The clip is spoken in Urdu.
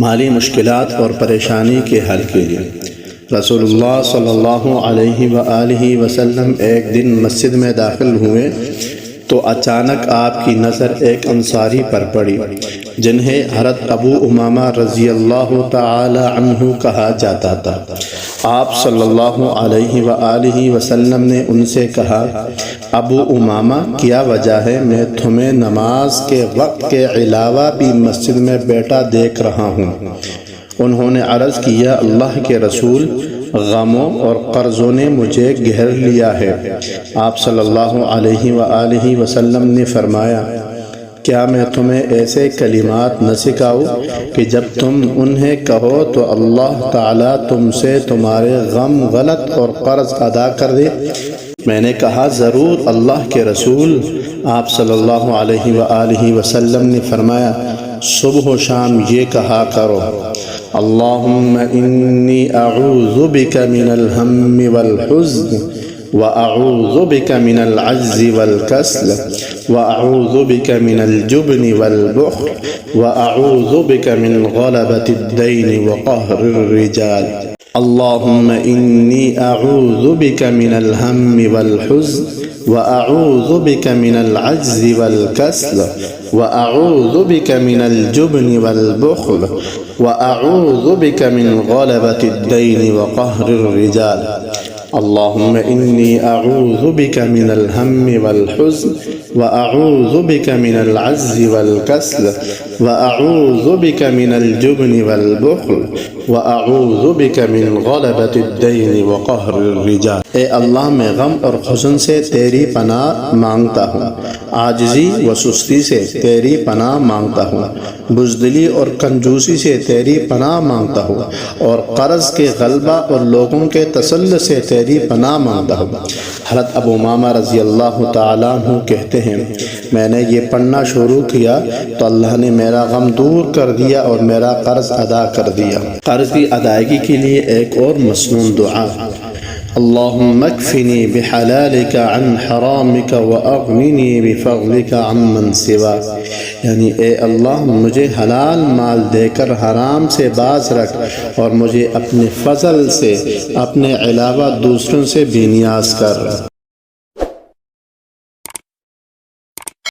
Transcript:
مالی مشکلات اور پریشانی کے حل کے لیے رسول اللہ صلی اللہ علیہ وآلہ وسلم ایک دن مسجد میں داخل ہوئے تو اچانک آپ کی نظر ایک انصاری پر پڑی جنہیں حضرت ابو امامہ رضی اللہ تعالی عنہ کہا جاتا تھا۔ آپ صلی اللہ علیہ وآلہ وسلم نے ان سے کہا، ابو امامہ کیا وجہ ہے؟ میں تمہیں نماز کے وقت کے علاوہ بھی مسجد میں بیٹھا دیکھ رہا ہوں۔ انہوں نے عرض کیا، اللہ کے رسول، غموں اور قرضوں نے مجھے گھیر لیا ہے۔ آپ صلی اللہ علیہ وآلہ وسلم نے فرمایا، کیا میں تمہیں ایسے کلمات نہ سکھاؤں کہ جب تم انہیں کہو تو اللہ تعالیٰ تم سے تمہارے غم، غلط اور قرض ادا کر دے؟ میں نے کہا، ضرور اللہ کے رسول۔ آپ صلی اللہ علیہ وآلہ وسلم نے فرمایا، صبح و شام یہ کہا کرو، اللہم انی اعوذ بک من الہم والحزن وَأَعُوذُ بِكَ مِنَ الْعَجْزِ وَالْكَسْلِ وَأَعُوذُ بِكَ مِنَ الْجُبْنِ وَالْبُخْلِ وَأَعُوذُ بِكَ مِنْ غَلَبَةِ الدَّيْنِ وَقَهْرِ الرِّجَالِ اللهم إني أعوذ بك من الهم والحزن وأعوذ بك من العجز والكسل وأعوذ بك من الجبن والبخل وأعوذ بك من غلبة الدين وقهر الرجال اللهم إني أعوذ بك من الهم والحزن وأعوذ بك من العجز والكسل وأعوذ بك من الجبن والبخل وأعوذ بك من غلبة الدين وقهر الرجال۔ اے اللہ، میں غم اور حزن سے تیری پناہ مانگتا ہوں، عاجزی و سستی سے تیری پناہ مانگتا ہوں، بزدلی اور کنجوسی سے تیری پناہ مانگتا ہوں، اور قرض کے غلبہ اور لوگوں کے تسلط سے تیری پناہ مانگتا ہوں۔ حضرت ابو امامہ رضی اللہ تعالیٰ عنہ کہتے ہیں، میں نے یہ پڑھنا شروع کیا تو اللہ نے میرا غم دور کر دیا اور میرا قرض ادا کر دیا۔ قرض کی ادائیگی کے لیے ایک اور مسنون دعا، اللہم اکفنی بحلالک عن حرامک واغننی بفضلک عمن سواک، یعنی اے اللہ مجھے حلال مال دے کر حرام سے باز رکھ اور مجھے اپنے فضل سے اپنے علاوہ دوسروں سے بے نیاز کر۔